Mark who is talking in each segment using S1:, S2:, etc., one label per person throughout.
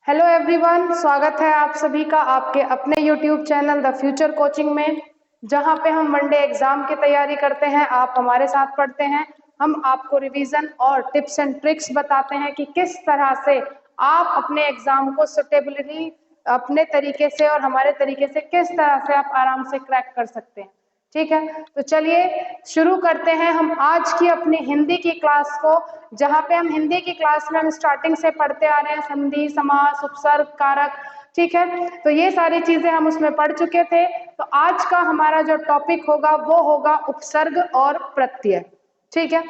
S1: Hello everyone, स्वागत है आप सभी का आपके अपने YouTube channel the future coaching में, जहां पे हम वनडे एग्जाम की तैयारी करते हैं। आप हमारे साथ पढ़ते हैं। हम आपको रिवीजन और टिप्स एंड ट्रिक्स बताते हैं कि किस तरह से आप अपने एग्जाम को सुटेबिलिटी अपने तरीके से और हमारे तरीके से किस तरह से आप आराम से क्रैक कर सकते हैं। ठीक है, तो चलिए शुरू करते हैं हम आज की अपनी हिंदी की क्लास को, जहाँ पे हम हिंदी की क्लास में हम स्टार्टिंग से पढ़ते आ रहे हैं संधि, समास, उपसर्ग, कारक। ठीक है, तो ये सारी चीजें हम उसमें पढ़ चुके थे। तो आज का हमारा जो टॉपिक होगा वो होगा उपसर्ग और प्रत्यय। ठीक है,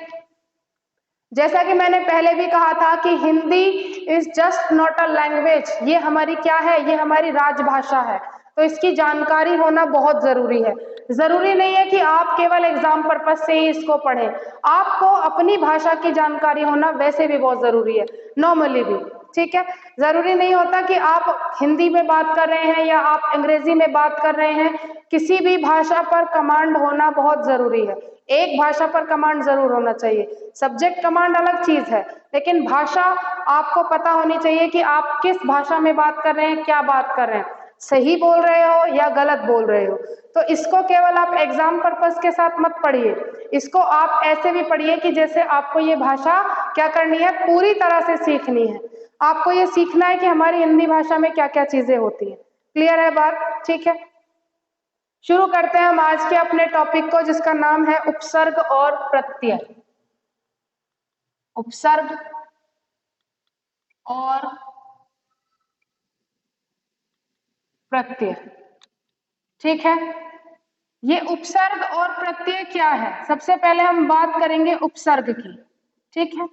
S1: जैसा कि मैंने पहले भी कहा था कि Hindi is just not a language. ये हमारी क्या है? ये हमारी राजभाषा है। तो इसकी जानकारी होना बहुत जरूरी है। जरूरी नहीं है कि आप केवल एग्जाम पर्पस से ही इसको पढ़ें। आपको अपनी भाषा की जानकारी होना वैसे भी बहुत जरूरी है, नॉर्मली भी। ठीक है, जरूरी नहीं होता कि आप हिंदी में बात कर रहे हैं या आप अंग्रेजी में बात कर रहे हैं। किसी भी भाषा पर कमांड होना बहुत जरूरी है। एक भाषा पर कमांड जरूर होना चाहिए। सब्जेक्ट कमांड अलग चीज है, लेकिन भाषा आपको पता होनी चाहिए कि आप किस भाषा में बात कर रहे हैं, क्या बात कर रहे हैं, सही बोल रहे हो या गलत बोल रहे हो। तो इसको केवल आप एग्जाम पर्पस के साथ मत पढ़िए, इसको आप ऐसे भी पढ़िए कि जैसे आपको ये भाषा क्या करनी है, पूरी तरह से सीखनी है। आपको ये सीखना है कि हमारी हिंदी भाषा में क्या क्या चीजें होती है। क्लियर है बात? ठीक है, शुरू करते हैं हम आज के अपने टॉपिक को, जिसका नाम है उपसर्ग और प्रत्यय। उपसर्ग और प्रत्यय। ठीक है, ये उपसर्ग और प्रत्यय क्या है? सबसे पहले हम बात करेंगे उपसर्ग की। ठीक है,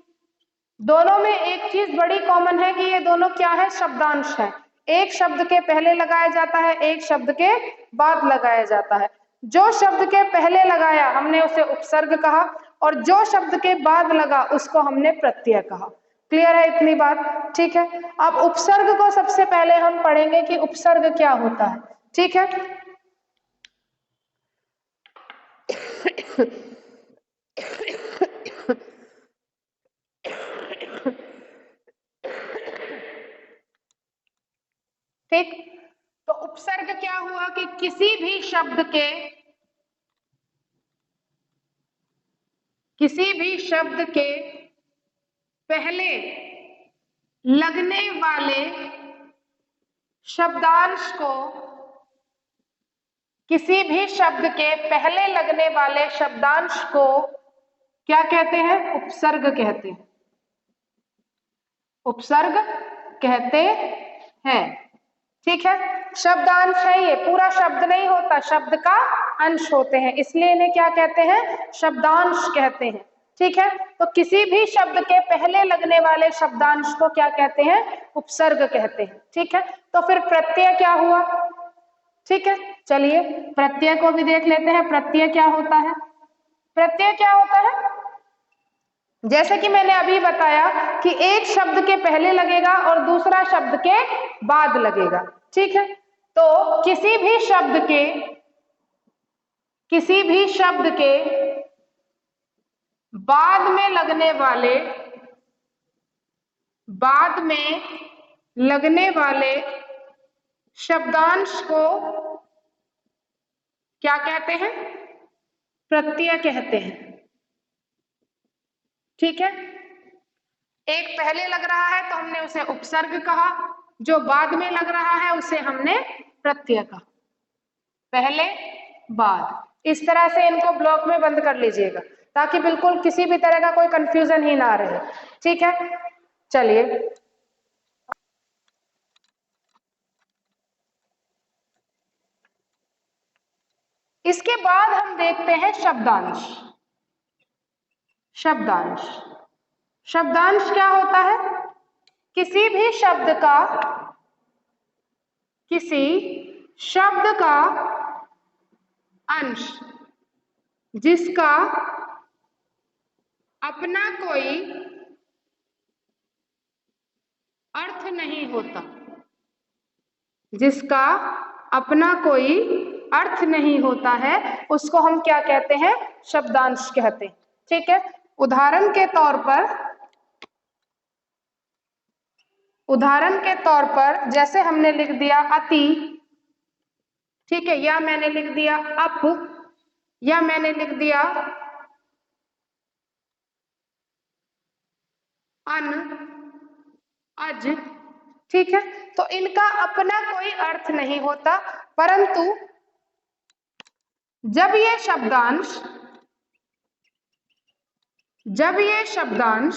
S1: दोनों में एक चीज बड़ी कॉमन है कि ये दोनों क्या है? शब्दांश है। एक शब्द के पहले लगाया जाता है, एक शब्द के बाद लगाया जाता है। जो शब्द के पहले लगाया हमने उसे उपसर्ग कहा, और जो शब्द के बाद लगा उसको हमने प्रत्यय कहा। क्लियर है इतनी बात? ठीक है, अब उपसर्ग को सबसे पहले हम पढ़ेंगे कि उपसर्ग क्या होता है। ठीक है, ठीक, तो उपसर्ग क्या हुआ कि किसी भी शब्द के पहले लगने वाले शब्दांश को, किसी भी शब्द के पहले लगने वाले शब्दांश को क्या कहते हैं? उपसर्ग कहते हैं। उपसर्ग कहते हैं। ठीक है, शब्दांश है, ये पूरा शब्द नहीं होता, शब्द का अंश होते हैं, इसलिए इन्हें क्या कहते हैं? शब्दांश कहते हैं। ठीक है, तो किसी भी शब्द के पहले लगने वाले शब्दांश को क्या कहते हैं? उपसर्ग कहते हैं। ठीक है, तो फिर प्रत्यय क्या हुआ? ठीक है, चलिए प्रत्यय को भी देख लेते हैं। प्रत्यय क्या होता है? प्रत्यय क्या होता है? जैसे कि मैंने अभी बताया कि एक शब्द के पहले लगेगा और दूसरा शब्द के बाद लगेगा। ठीक है, तो किसी भी शब्द के बाद में लगने वाले शब्दांश को क्या कहते हैं? प्रत्यय कहते हैं। ठीक है, एक पहले लग रहा है तो हमने उसे उपसर्ग कहा, जो बाद में लग रहा है उसे हमने प्रत्यय कहा। पहले बाद, इस तरह से इनको ब्लॉक में बंद कर लीजिएगा ताकि बिल्कुल किसी भी तरह का कोई कंफ्यूजन ही ना रहे। ठीक है, चलिए इसके बाद हम देखते हैं शब्दांश। शब्दांश क्या होता है? किसी शब्द का अंश जिसका अपना कोई अर्थ नहीं होता, जिसका अपना कोई अर्थ नहीं होता है, उसको हम क्या कहते हैं? शब्दांश कहते हैं। ठीक है, उदाहरण के तौर पर उदाहरण के तौर पर जैसे हमने लिख दिया अति, ठीक है, या मैंने लिख दिया अप, या मैंने लिख दिया अन, अज, ठीक है। तो इनका अपना कोई अर्थ नहीं होता, परंतु जब ये शब्दांश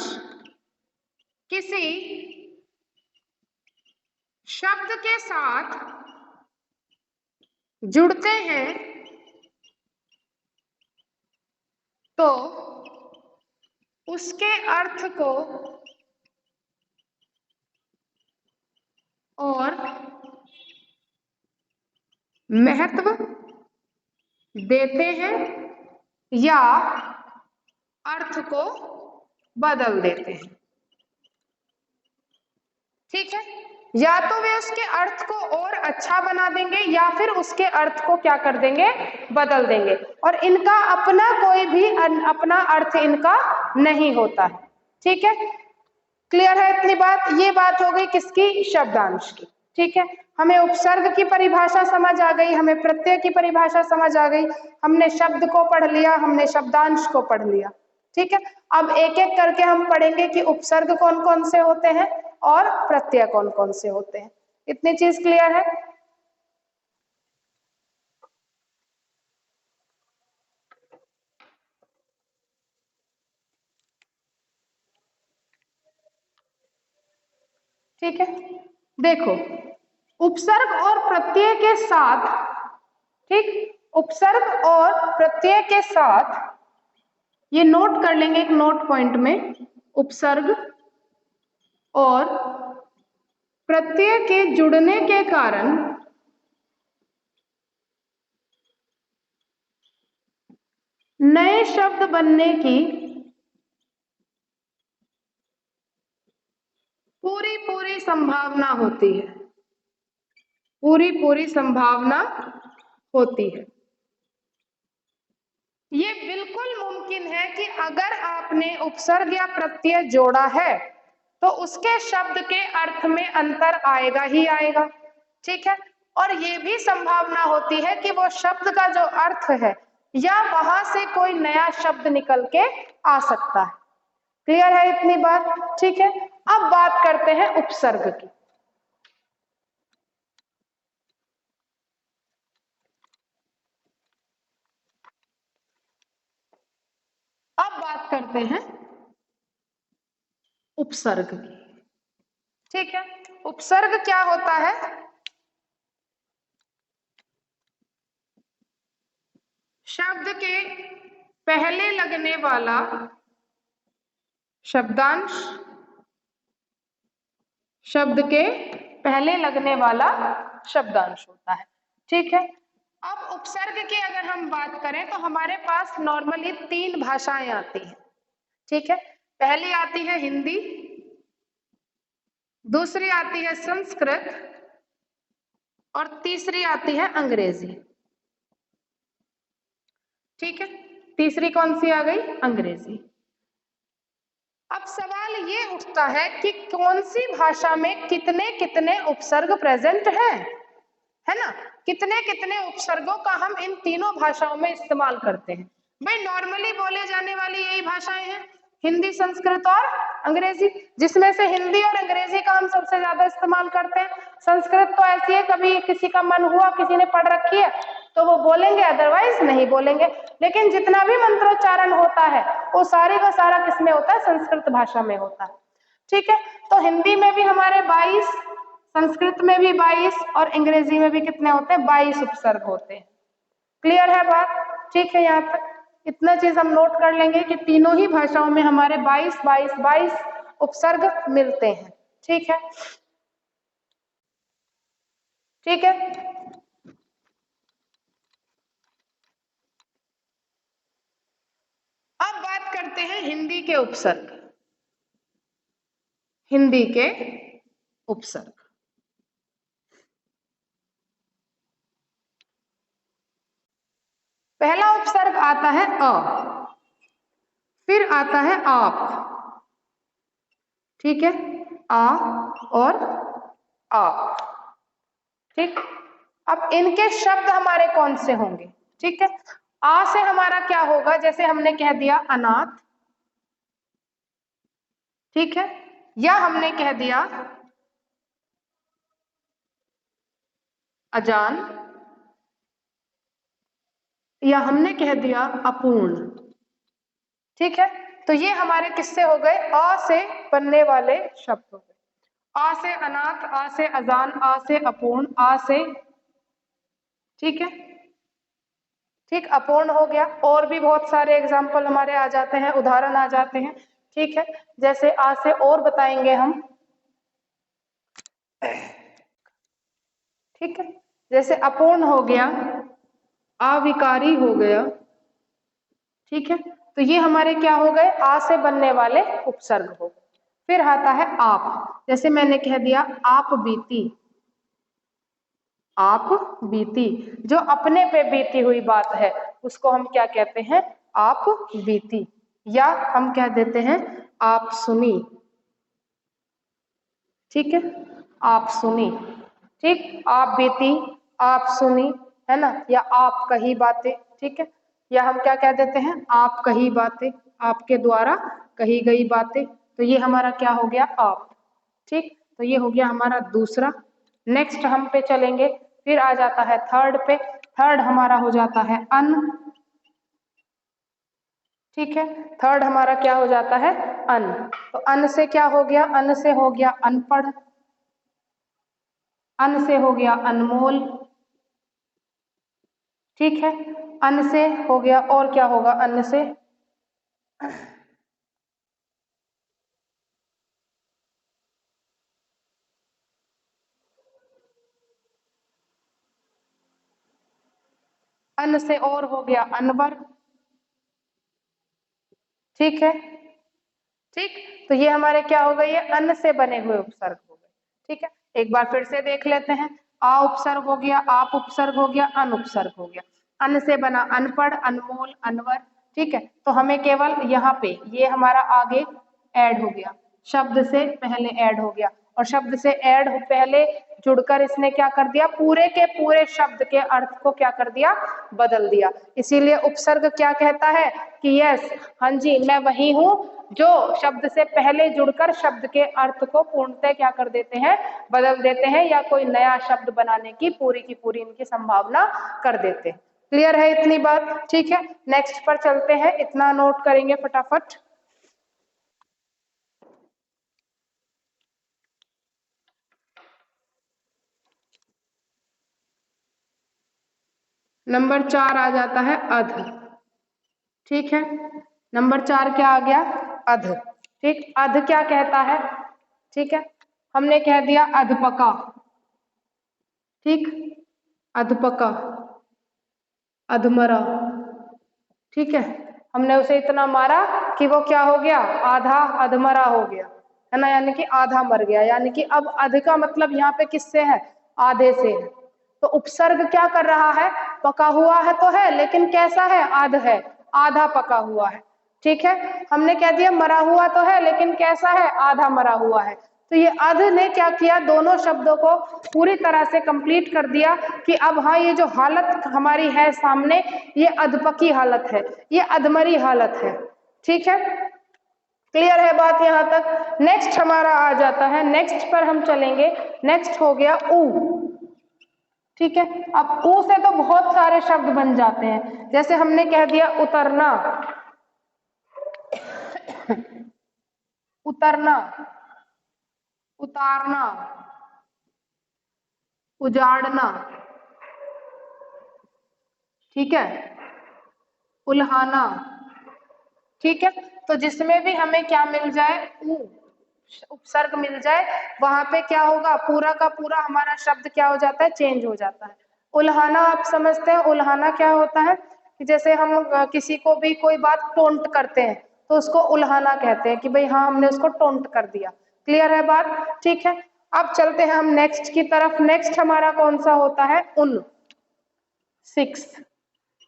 S1: किसी शब्द के साथ जुड़ते हैं तो उसके अर्थ को और महत्व देते हैं या अर्थ को बदल देते हैं, ठीक है। या तो वे उसके अर्थ को और अच्छा बना देंगे या फिर उसके अर्थ को क्या कर देंगे, बदल देंगे, और इनका अपना कोई भी अपना अर्थ इनका नहीं होता है, ठीक है। क्लियर है इतनी बात? ये बात हो गई किसकी, शब्दांश की, ठीक है। हमें उपसर्ग की परिभाषा समझ आ गई, हमें प्रत्यय की परिभाषा समझ आ गई, हमने शब्द को पढ़ लिया, हमने शब्दांश को पढ़ लिया, ठीक है। अब एक एक करके हम पढ़ेंगे कि उपसर्ग कौन कौन से होते हैं और प्रत्यय कौन कौन से होते हैं। इतनी चीज क्लियर है? ठीक है, देखो उपसर्ग और प्रत्यय के साथ, ठीक, उपसर्ग और प्रत्यय के साथ ये नोट कर लेंगे एक नोट पॉइंट में, उपसर्ग और प्रत्यय के जुड़ने के कारण नए शब्द बनने की पूरी संभावना होती है, पूरी संभावना होती है। ये बिल्कुल मुमकिन है कि अगर आपने उपसर्ग या प्रत्यय जोड़ा है तो उसके शब्द के अर्थ में अंतर आएगा ही आएगा, ठीक है। और ये भी संभावना होती है कि वो शब्द का जो अर्थ है या वहां से कोई नया शब्द निकल के आ सकता है। क्लियर है इतनी बात? ठीक है, अब बात करते हैं उपसर्ग की। अब बात करते हैं उपसर्ग की, ठीक है। उपसर्ग क्या होता है? शब्द के पहले लगने वाला शब्दांश, शब्द के पहले लगने वाला शब्दांश होता है, ठीक है। अब उपसर्ग की अगर हम बात करें तो हमारे पास नॉर्मली 3 भाषाएं आती हैं, ठीक है। पहली आती है हिंदी, दूसरी आती है संस्कृत और तीसरी आती है अंग्रेजी, ठीक है। तीसरी कौन सी आ गई? अंग्रेजी। अब सवाल ये उठता है कि कौन सी भाषा में कितने कितने उपसर्ग प्रेजेंट हैं, है ना। कितने कितने उपसर्गों का हम इन तीनों भाषाओं में इस्तेमाल करते हैं? भाई नॉर्मली बोले जाने वाली यही भाषाएं हैं, हिंदी, संस्कृत और अंग्रेजी, जिसमें से हिंदी और अंग्रेजी का हम सबसे ज्यादा इस्तेमाल करते हैं। संस्कृत तो ऐसी है, कभी किसी का मन हुआ, किसी ने पढ़ रखी है तो वो बोलेंगे, अदरवाइज नहीं बोलेंगे। लेकिन जितना भी मंत्रोच्चारण होता है वो सारे का सारा किसमें होता है? संस्कृत भाषा में होता है, ठीक है। तो हिंदी में भी हमारे 22, संस्कृत में भी 22 और अंग्रेजी में भी कितने होते हैं? 22 उपसर्ग होते हैं। क्लियर है बात? ठीक है, यहाँ तक इतना चीज हम नोट कर लेंगे कि तीनों ही भाषाओं में हमारे 22 उपसर्ग मिलते हैं, ठीक है। ठीक है, अब बात करते हैं हिंदी के उपसर्ग। हिंदी के उपसर्ग, पहला उपसर्ग आता है अ, फिर आता है आप, ठीक है। आ और आ। ठीक, अब इनके शब्द हमारे कौन से होंगे? ठीक है, आ से हमारा क्या होगा? जैसे हमने कह दिया अनाथ, ठीक है, या हमने कह दिया अजान, या हमने कह दिया अपूर्ण। ठीक है, तो ये हमारे किससे हो गए? आ से बनने वाले शब्द हो गए। आ से अनाथ, आ से अजान, आ से अपूर्ण, आ से, ठीक है, ठीक, अपूर्ण हो गया। और भी बहुत सारे एग्जाम्पल हमारे आ जाते हैं, उदाहरण आ जाते हैं। ठीक है, जैसे आ से और बताएंगे हम। ठीक है, जैसे अपूर्ण हो गया, अविकारी हो गया। ठीक है, तो ये हमारे क्या हो गए? आ से बनने वाले उपसर्ग हो गए। फिर आता है आप, जैसे मैंने कह दिया आप बीती, आप बीती, जो अपने पे बीती हुई बात है उसको हम क्या कहते हैं? आप बीती। या हम कह देते हैं आप सुनी। ठीक है, आप सुनी। ठीक, आप बीती, आप सुनी, है ना, या आप कही बातें। ठीक है, या हम क्या कह देते हैं? आप कही बातें, आपके द्वारा कही गई बातें। तो ये हमारा क्या हो गया? आप। ठीक, तो ये हो गया हमारा दूसरा। नेक्स्ट हम पे चलेंगे, फिर आ जाता है थर्ड पे। थर्ड हमारा हो जाता है अन। ठीक है, थर्ड हमारा क्या हो जाता है? अन। तो अन से क्या हो गया? अन से हो गया अनपढ़, अन से हो गया अनमोल। ठीक है, अन से हो गया, और क्या होगा अन से? अन से और हो गया अनवर। ठीक है, ठीक, तो ये हमारे क्या हो गए? ये अन से बने हुए उपसर्ग हो गए। ठीक है, एक बार फिर से देख लेते हैं। आ उपसर्ग हो गया, आप उपसर्ग हो गया, अन उपसर्ग हो गया। अन से बना अनपढ़, अनमोल, अनवर। ठीक है, तो हमें केवल यहाँ पे ये हमारा आगे ऐड हो गया, शब्द से पहले ऐड हो गया, और शब्द से ऐड पहले जुड़कर इसने क्या कर दिया? पूरे के पूरे शब्द के अर्थ को क्या कर दिया? बदल दिया। इसीलिए उपसर्ग क्या कहता है कि यस, हाँ जी, मैं वही हूं जो शब्द से पहले जुड़कर शब्द के अर्थ को पूर्णतः क्या कर देते हैं? बदल देते हैं, या कोई नया शब्द बनाने की पूरी इनकी संभावना कर देते हैं। क्लियर है इतनी बात? ठीक है, नेक्स्ट पर चलते हैं, इतना नोट करेंगे फटाफट। नंबर 4 आ जाता है अध। ठीक है, नंबर 4 क्या आ गया? अध। ठीक, अध क्या कहता है? ठीक है, हमने कह दिया अधपका। ठीक, अधपका, अधमरा। ठीक है, हमने उसे इतना मारा कि वो क्या हो गया? आधा अधमरा हो गया, है ना, यानी कि आधा मर गया। यानी कि अब अध का मतलब यहाँ पे किससे है? आधे से है। तो उपसर्ग क्या कर रहा है? पका हुआ है तो है, लेकिन कैसा है? आध है, आधा पका हुआ है। ठीक है, हमने कह दिया मरा हुआ तो है, लेकिन कैसा है? आधा मरा हुआ है। तो ये अध ने क्या किया? दोनों शब्दों को पूरी तरह से कंप्लीट कर दिया कि अब हाँ, ये जो हालत हमारी है सामने, ये अधपकी हालत है, ये अधमरी हालत है। ठीक है, क्लियर है बात यहां तक? नेक्स्ट हमारा आ जाता है, नेक्स्ट पर हम चलेंगे। नेक्स्ट हो गया ऊ। ठीक है, अब ऊ से तो बहुत सारे शब्द बन जाते हैं। जैसे हमने कह दिया उतरना, उतरना, उतारना, उजाड़ना। ठीक है, उल्हाना। ठीक है, तो जिसमें भी हमें क्या मिल जाए? ऊ उपसर्ग मिल जाए, वहां पे क्या होगा? पूरा का पूरा हमारा शब्द क्या हो जाता है? चेंज हो जाता है। उल्हाना आप समझते हैं? उल्हाना क्या होता है कि जैसे हम किसी को भी कोई बात टोंट करते हैं तो उसको उल्हाना कहते हैं कि भाई हाँ, हमने उसको टोंट कर दिया। क्लियर है बात? ठीक है, अब चलते हैं हम नेक्स्ट की तरफ। नेक्स्ट हमारा कौन सा होता है? उन। 6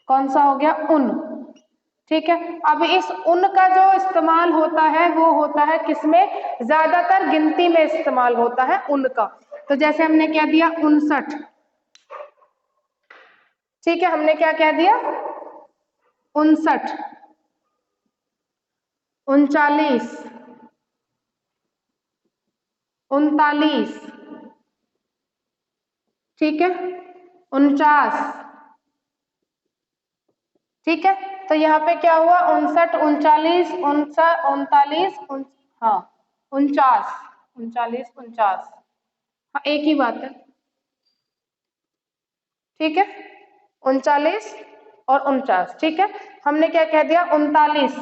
S1: कौन सा हो गया? उन। ठीक है। अब इस उन का जो इस्तेमाल होता है वो होता है किसमें, ज्यादातर गिनती में इस्तेमाल होता है उन का। तो जैसे हमने क्या दिया 59, ठीक है, हमने क्या कह दिया 59, 39, 39, ठीक है, 49, ठीक है। तो यहाँ पे क्या हुआ 59, 39, 39, हाँ 49, 39, 49, हाँ एक ही बात है, ठीक है, 39 और 49, ठीक है। हमने क्या कह दिया 39,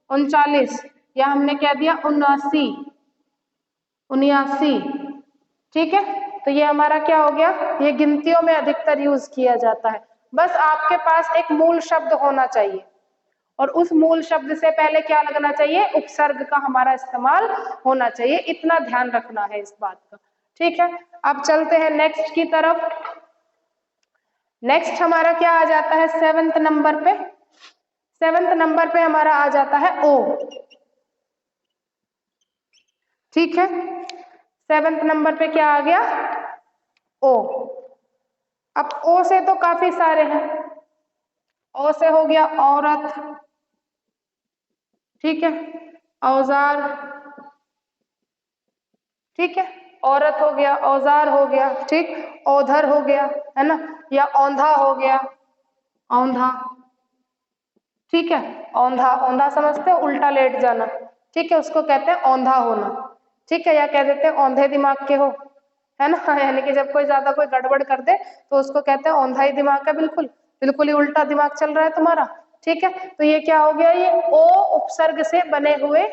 S1: 39, या हमने क्या दिया 79, 79, ठीक है। तो ये हमारा क्या हो गया, ये गिनतियों में अधिकतर यूज किया जाता है। बस आपके पास एक मूल शब्द होना चाहिए और उस मूल शब्द से पहले क्या लगना चाहिए, उपसर्ग का हमारा इस्तेमाल होना चाहिए, इतना ध्यान रखना है इस बात का, ठीक है। अब चलते हैं नेक्स्ट की तरफ। नेक्स्ट हमारा क्या आ जाता है 7th नंबर पे, 7th नंबर पे हमारा आ जाता है ओ, ठीक है। 7th नंबर पे क्या आ गया ओ। अब ओ से तो काफी सारे हैं, ओ से हो गया औरत, ठीक है, औजार, ठीक है, औरत हो गया, औजार हो गया, ठीक, औधर हो गया, है ना, या औंधा हो गया, औंधा, ठीक है, औंधा, औंधा समझते हो, उल्टा लेट जाना, ठीक है, उसको कहते हैं औंधा होना, ठीक है, या कह देते हैं औंधे दिमाग के हो, है ना, यानी कि जब कोई ज्यादा कोई गड़बड़ कर दे तो उसको कहते हैं औंधा ही दिमाग का, बिल्कुल बिल्कुल ही उल्टा दिमाग चल रहा है तुम्हारा, ठीक है। तो ये क्या हो गया, ये ओ उपसर्ग से बने हुए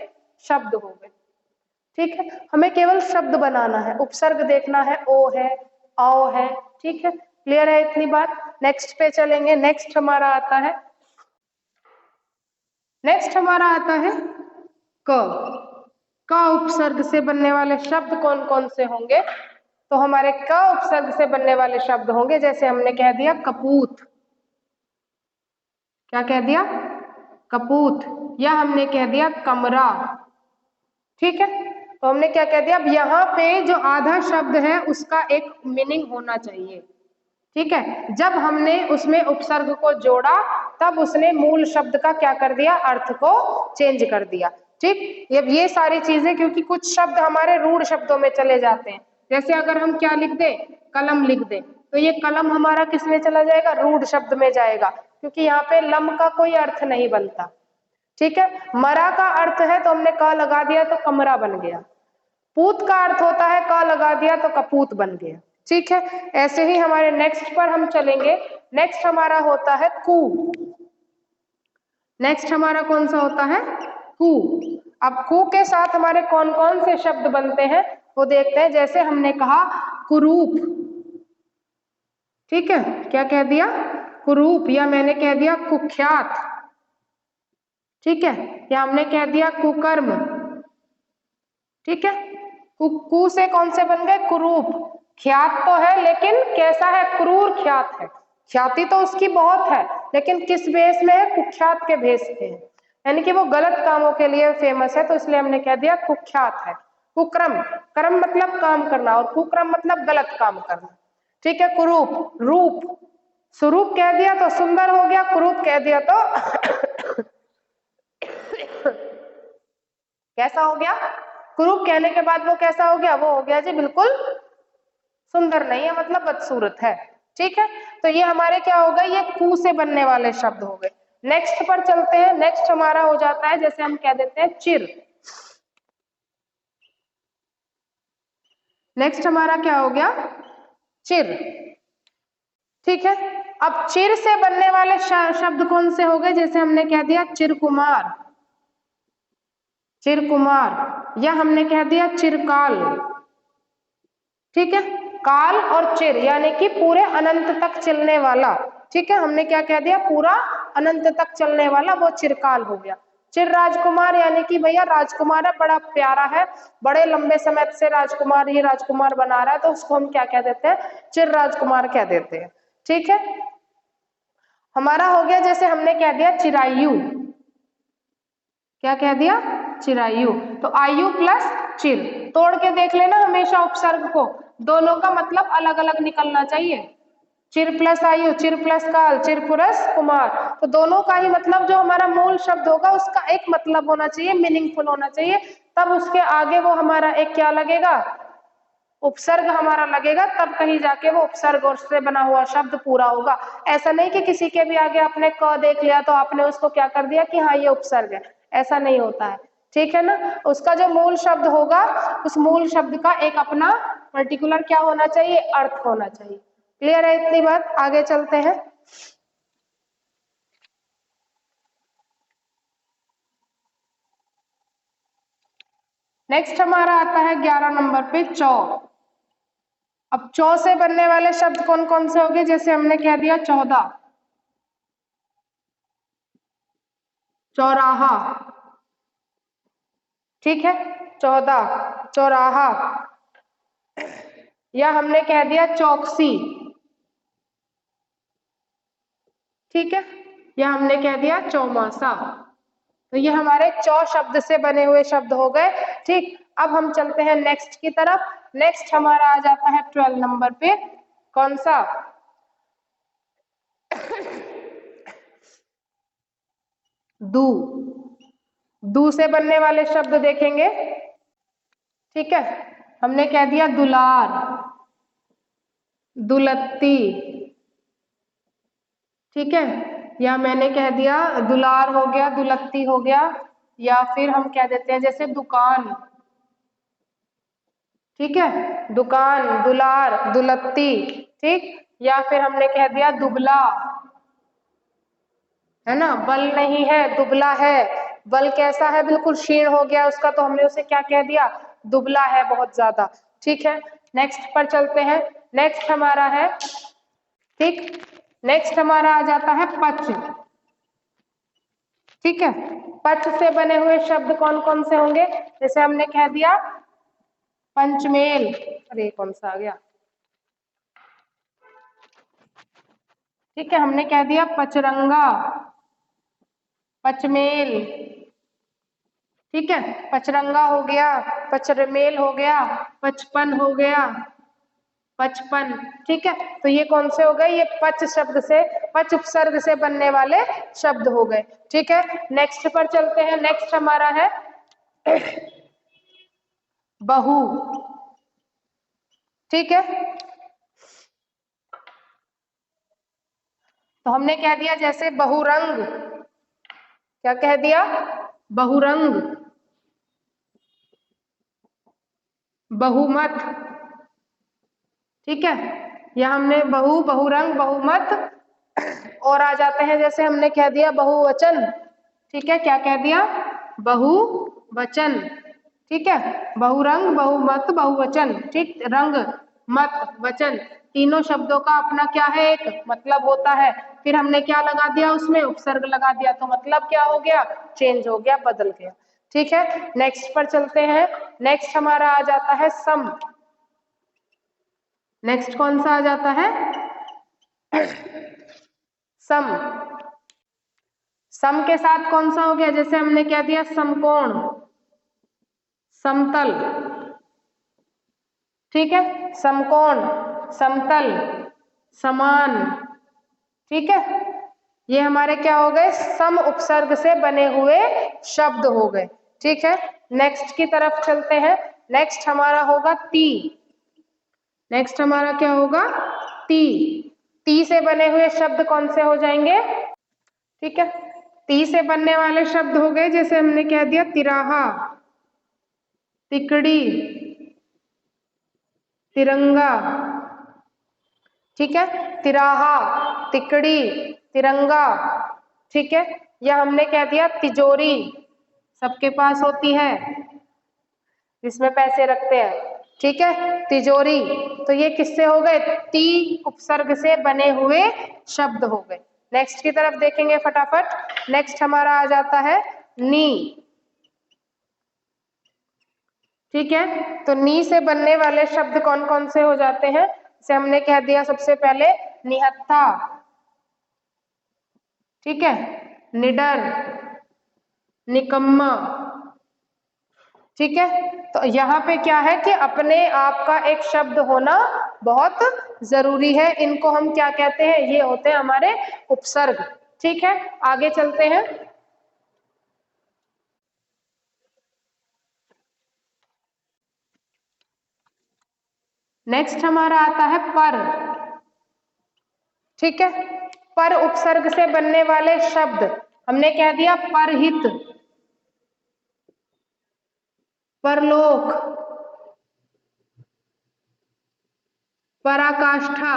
S1: शब्द हो गए, ठीक है। हमें केवल शब्द बनाना है, उपसर्ग देखना है, ओ है, आओ है, ठीक है, क्लियर है इतनी बात। नेक्स्ट पे चलेंगे। नेक्स्ट हमारा आता है, नेक्स्ट हमारा आता है क उपसर्ग से बनने वाले शब्द कौन कौन से होंगे, तो हमारे क उपसर्ग से बनने वाले शब्द होंगे, जैसे हमने कह दिया कपूत, क्या कह दिया कपूत, या हमने कह दिया कमरा, ठीक है। तो हमने क्या कह दिया, अब यहाँ पे जो आधा शब्द है उसका एक मीनिंग होना चाहिए, ठीक है। जब हमने उसमें उपसर्ग को जोड़ा तब उसने मूल शब्द का क्या कर दिया, अर्थ को चेंज कर दिया, ठीक। ये सारी चीजें, क्योंकि कुछ शब्द हमारे रूढ़ शब्दों में चले जाते हैं, जैसे अगर हम क्या लिख दे, कलम लिख दे, तो ये कलम हमारा किस में चला जाएगा, रूढ़ शब्द में जाएगा, क्योंकि यहाँ पे लम का कोई अर्थ नहीं बनता, ठीक है। मरा का अर्थ है तो हमने क लगा दिया तो कमरा बन गया, पूत का अर्थ होता है क लगा दिया तो कपूत बन गया, ठीक है। ऐसे ही हमारे नेक्स्ट पर हम चलेंगे। नेक्स्ट हमारा होता है कू, नेक्स्ट हमारा कौन सा होता है कू। अब कू के साथ हमारे कौन कौन से शब्द बनते हैं वो देखते हैं। जैसे हमने कहा कुरूप, ठीक है, क्या कह दिया कुरूप, या मैंने कह दिया कुख्यात, ठीक है, या हमने कह दिया कुकर्म, ठीक है। कु से कौन से बन गए कुरूप, ख्यात तो है लेकिन कैसा है, क्रूर ख्यात है, ख्याति तो उसकी बहुत है लेकिन किस भेष में है, कुख्यात के भेष में है, यानी कि वो गलत कामों के लिए फेमस है, तो इसलिए हमने कह दिया कुख्यात है। कुक्रम, कर्म मतलब काम करना और कुक्रम मतलब गलत काम करना, ठीक है। कुरूप, रूप, स्वरूप कह दिया तो सुंदर हो गया, कुरूप कह दिया तो कैसा हो गया, कुरूप कहने के बाद वो कैसा हो गया, वो हो गया जी बिल्कुल सुंदर नहीं है, मतलब बदसूरत है, ठीक है। तो ये हमारे क्या हो गए, ये कू से बनने वाले शब्द हो गए। नेक्स्ट पर चलते हैं। नेक्स्ट हमारा हो जाता है, जैसे हम कह देते हैं चिर, नेक्स्ट हमारा क्या हो गया चिर, ठीक है। अब चिर से बनने वाले शब्द कौन से हो गए, जैसे हमने कह दिया चिरकुमार, चिरकुमार, या हमने कह दिया चिरकाल, ठीक है। काल और चिर यानी कि पूरे अनंत तक चलने वाला, ठीक है, हमने क्या कह दिया पूरा अनंत तक चलने वाला, वो चिरकाल हो गया। चिर राजकुमार यानी कि भैया राजकुमार है, बड़ा प्यारा है, बड़े लंबे समय से राजकुमार ये राजकुमार बना रहा है, तो उसको हम क्या कह देते हैं, चिर राजकुमार कह देते हैं, ठीक है। हमारा हो गया, जैसे हमने कह दिया चिरायु, क्या कह दिया? चिरायु। तो आयु प्लस चिर, तोड़ के देख लेना हमेशा उपसर्ग को, दोनों का मतलब अलग अलग निकलना चाहिए। चिर प्लस आयु, चिर प्लस काल, चिर पुरुष कुमार, तो दोनों का ही मतलब जो हमारा मूल शब्द होगा उसका एक मतलब होना चाहिए, मीनिंगफुल होना चाहिए, तब उसके आगे वो हमारा एक क्या लगेगा? उपसर्ग हमारा लगेगा, तब कहीं जाके वो उपसर्ग और से बना हुआ शब्द पूरा होगा। ऐसा नहीं कि किसी के भी आगे आपने क देख लिया तो आपने उसको क्या कर दिया कि हाँ ये उपसर्ग है, ऐसा नहीं होता है, ठीक है ना। उसका जो मूल शब्द होगा उस मूल शब्द का एक अपना पर्टिकुलर क्या होना चाहिए? अर्थ होना चाहिए। क्लियर है इतनी बात? आगे चलते हैं। नेक्स्ट हमारा आता है 11 नंबर पे चौ। अब चौ से बनने वाले शब्द कौन कौन से होंगे? जैसे हमने कह दिया 14, चौराहा, ठीक है, 14 चौराहा, या हमने कह दिया चौकसी, ठीक है, या हमने कह दिया चौमासा। तो ये हमारे चौ शब्द से बने हुए शब्द हो गए, ठीक। अब हम चलते हैं नेक्स्ट की तरफ। नेक्स्ट हमारा आ जाता है 12 नंबर पे, कौन सा? दू। दू से बनने वाले शब्द देखेंगे, ठीक है, हमने कह दिया दुलार, दुलत्ती, ठीक है, या मैंने कह दिया दुलार हो गया, दुलत्ती हो गया, या फिर हम कह देते हैं जैसे दुकान, ठीक है, दुकान, दुलार, दुलत्ती, ठीक, या फिर हमने कह दिया दुबला, है ना, बल नहीं है दुबला है, बल कैसा है? बिल्कुल क्षीण हो गया उसका, तो हमने उसे क्या कह दिया? दुबला है बहुत ज्यादा, ठीक है। नेक्स्ट पर चलते हैं। नेक्स्ट हमारा है, ठीक, नेक्स्ट हमारा आ जाता है पच, ठीक है। पच से बने हुए शब्द कौन कौन से होंगे? जैसे हमने कह दिया पंचमेल, अरे कौन सा आ गया, ठीक है, हमने कह दिया पचरंगा, पचमेल, ठीक है, पचरंगा हो गया, पचरमेल हो गया, पचपन हो गया, पचपन, ठीक है। तो ये कौन से हो गए? ये पच शब्द से, पच उपसर्ग से बनने वाले शब्द हो गए, ठीक है। नेक्स्ट पर चलते हैं। नेक्स्ट हमारा है बहु, ठीक है। तो हमने कह दिया जैसे बहुरंग, क्या कह दिया? बहुरंग, बहुमत, ठीक है, या हमने बहु, बहुरंग, बहुमत, और आ जाते हैं जैसे हमने कह दिया बहुवचन, ठीक है, क्या कह दिया? बहुवचन, ठीक है, बहुरंग, बहुमत, बहुवचन, ठीक, रंग, मत, वचन, तीनों शब्दों का अपना क्या है? एक मतलब होता है। फिर हमने क्या लगा दिया? उसमें उपसर्ग लगा दिया, तो मतलब क्या हो गया? चेंज हो गया, बदल गया, ठीक है। नेक्स्ट पर चलते हैं। नेक्स्ट हमारा आ जाता है सम। नेक्स्ट कौन सा आ जाता है? सम। सम के साथ कौन सा हो गया? जैसे हमने कह दिया समकोण, समतल, ठीक है, समकोण, समतल, समान, ठीक है, ये हमारे क्या हो गए? सम उपसर्ग से बने हुए शब्द हो गए, ठीक है। नेक्स्ट की तरफ चलते हैं। नेक्स्ट हमारा होगा ती। नेक्स्ट हमारा क्या होगा? ती। ती से बने हुए शब्द कौन से हो जाएंगे? ठीक है, ती से बनने वाले शब्द हो गए, जैसे हमने कह दिया तिराहा, तिकड़ी, तिरंगा, ठीक है, तिराहा, तिकड़ी, तिरंगा, ठीक है, या हमने कह दिया तिजोरी, सबके पास होती है जिसमें पैसे रखते हैं, ठीक है, तिजोरी। तो ये किससे हो गए? ती उपसर्ग से बने हुए शब्द हो गए। नेक्स्ट की तरफ देखेंगे फटाफट। नेक्स्ट हमारा आ जाता है नी, ठीक है। तो नी से बनने वाले शब्द कौन कौन से हो जाते हैं? जैसे हमने कह दिया सबसे पहले निहत्था, ठीक है, निडर, निकम्मा। ठीक है, तो यहाँ पे क्या है कि अपने आप का एक शब्द होना बहुत जरूरी है। इनको हम क्या कहते हैं, ये होते हैं हमारे उपसर्ग। ठीक है, आगे चलते हैं। नेक्स्ट हमारा आता है पर। ठीक है, पर उपसर्ग से बनने वाले शब्द हमने कह दिया परहित, परलोक, पराकाष्ठा।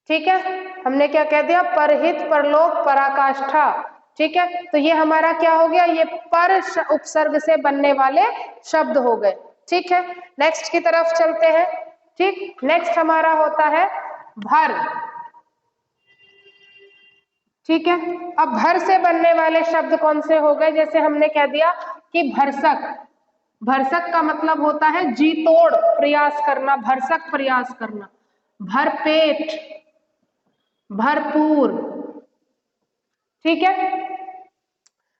S1: ठीक है, हमने क्या कह दिया, परहित, परलोक, पराकाष्ठा। ठीक है, तो ये हमारा क्या हो गया, ये पर उपसर्ग से बनने वाले शब्द हो गए। ठीक है, नेक्स्ट की तरफ चलते हैं। ठीक, नेक्स्ट हमारा होता है भर। ठीक है, अब भर से बनने वाले शब्द कौन से हो गए, जैसे हमने कह दिया कि भरसक। भरसक का मतलब होता है जी तोड़ प्रयास करना, भरसक प्रयास करना। भरपेट, भरपूर। ठीक है,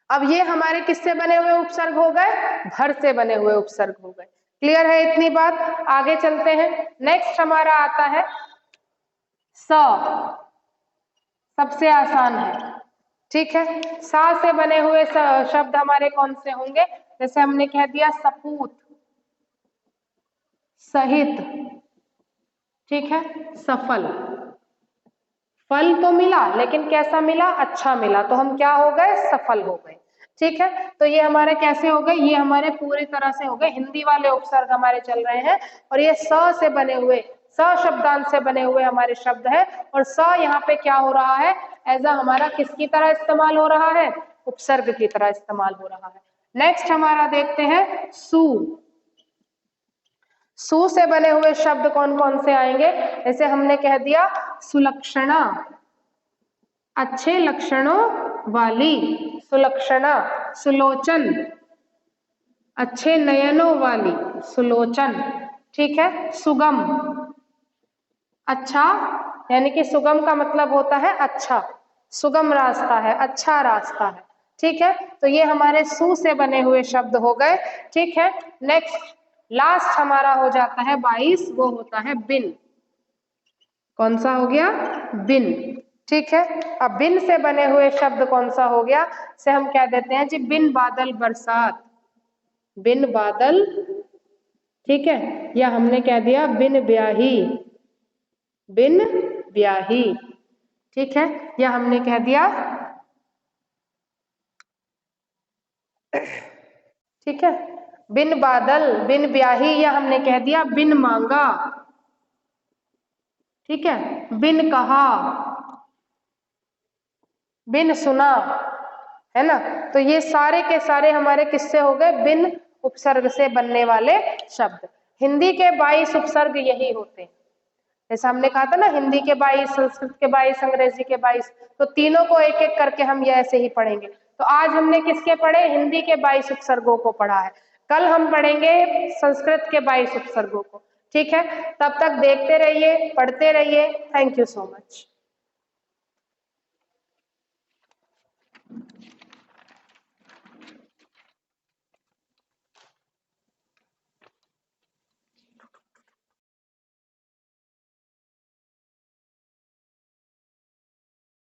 S1: अब ये हमारे किससे बने हुए उपसर्ग हो गए, भर से बने हुए उपसर्ग हो गए। क्लियर है इतनी बात, आगे चलते हैं। नेक्स्ट हमारा आता है स। सबसे आसान है। ठीक है, सा से बने हुए शब्द हमारे कौन से होंगे, जैसे हमने कह दिया सपूत, सहित। ठीक है, सफल। फल तो मिला लेकिन कैसा मिला, अच्छा मिला, तो हम क्या हो गए, सफल हो गए। ठीक है, तो ये हमारे कैसे हो गए, ये हमारे पूरी तरह से हो गए हिंदी वाले उपसर्ग हमारे चल रहे हैं। और ये स से बने हुए, स शब्दांश से बने हुए हमारे शब्द है। और स यहाँ पे क्या हो रहा है, एज अ हमारा किसकी तरह इस्तेमाल हो रहा है, उपसर्ग की तरह इस्तेमाल हो रहा है। नेक्स्ट हमारा देखते हैं सु। सु से बने हुए शब्द कौन कौन से आएंगे, जैसे हमने कह दिया सुलक्षणा, अच्छे लक्षणों वाली, सुलक्षणा। सुलोचन, अच्छे नयनों वाली, सुलोचन। ठीक है, सुगम, अच्छा, यानी कि सुगम का मतलब होता है अच्छा, सुगम रास्ता है, अच्छा रास्ता है। ठीक है, तो ये हमारे सु से बने हुए शब्द हो गए। ठीक है, नेक्स्ट लास्ट हमारा हो जाता है 22, वो होता है बिन। कौन सा हो गया, बिन। ठीक है, अब बिन से बने हुए शब्द कौन सा हो गया, से हम क्या देते हैं जी, बिन बादल बरसात, बिन बादल। ठीक है, या हमने कह दिया बिन ब्याही, बिन ब्याही। ठीक है, या हमने कह दिया, ठीक है, बिन बादल, बिन ब्याही, या हमने कह दिया बिन मांगा। ठीक है, बिन कहा, बिन सुना, है ना। तो ये सारे के सारे हमारे किससे हो गए, बिन उपसर्ग से बनने वाले शब्द। हिंदी के 22 उपसर्ग यही होते हैं। जैसे हमने कहा था ना, हिंदी के 22, संस्कृत के 22, अंग्रेजी के 22, तो तीनों को एक एक करके हम ये ऐसे ही पढ़ेंगे। तो आज हमने किसके पढ़े, हिंदी के 22 उपसर्गों को पढ़ा है। कल हम पढ़ेंगे संस्कृत के 22 उपसर्गों को। ठीक है, तब तक देखते रहिए, पढ़ते रहिए। Thank you so much.